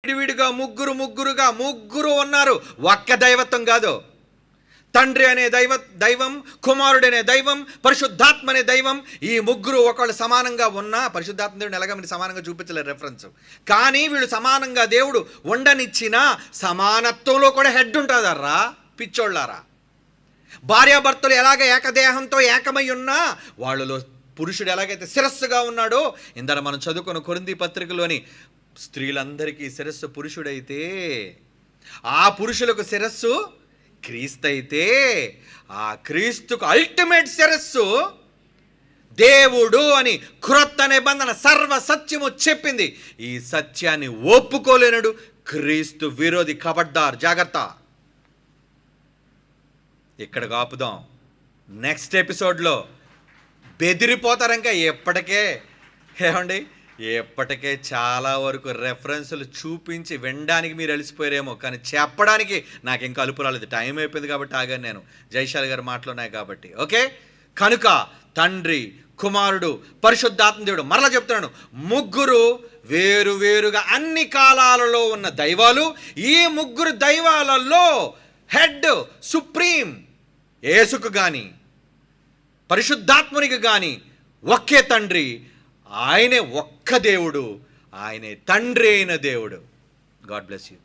విడివిడిగా ముగ్గురు ఉన్నారు. ఒక్క దైవత్వం కాదు. తండ్రి అనే దైవం, కుమారుడనే దైవం, పరిశుద్ధాత్మ అనే దైవం. ఈ ముగ్గురు ఒకళ్ళు సమానంగా ఉన్నా, పరిశుద్ధాత్మ దేవుడిని ఎలాగ మీరు సమానంగా చూపించలేరు రెఫరెన్స్. కానీ వీళ్ళు సమానంగా దేవుడు ఉండనిచ్చిన సమానత్వంలో కూడా హెడ్ ఉంటుందర్రా పిచ్చోళ్ళారా. భార్యాభర్తలు ఎలాగ ఏకదేహంతో ఏకమై ఉన్నా వాళ్ళలో పురుషుడు ఎలాగైతే శిరస్సుగా ఉన్నాడో, ఇందర మనం చదువుకున్న కొరింథీ పత్రికలోని స్త్రీలందరికీ శిరస్సు పురుషుడైతే, ఆ పురుషులకు శిరస్సు క్రీస్తు అయితే, ఆ క్రీస్తుకు అల్టిమేట్ శిరస్సు దేవుడు అని క్రొత్త నిబంధన సర్వ సత్యము చెప్పింది. ఈ సత్యాన్ని ఒప్పుకోలేనడు క్రీస్తు విరోధి. ఖబర్దార్, జాగ్రత్త. ఇక్కడ ఆపుదాం. నెక్స్ట్ ఎపిసోడ్లో బెదిరిపోతారు. ఇంకా ఎప్పటికే చాలా వరకు రెఫరెన్సులు చూపించి వినడానికి మీరు అలసిపోయారేమో, కానీ చెప్పడానికి నాకు ఇంకా అలుపు రాలేదు. టైం అయిపోయింది కాబట్టి ఆగాను నేను. జైశాల్ గారు మాటలున్నాయి కాబట్టి. ఓకే, కనుక తండ్రి, కుమారుడు, పరిశుద్ధాత్మ దేవుడు, మరలా చెప్తున్నాను, ముగ్గురు వేరువేరుగా అన్ని కాలాలలో ఉన్న దైవాలు. ఈ ముగ్గురు దైవాలలో హెడ్ సుప్రీం యేసుకు కానీ పరిశుద్ధాత్మునికి కానీ ఒకే తండ్రి, ఆయనే ఒక్క దేవుడు, ఆయనే తండ్రి అయిన దేవుడు. God bless you.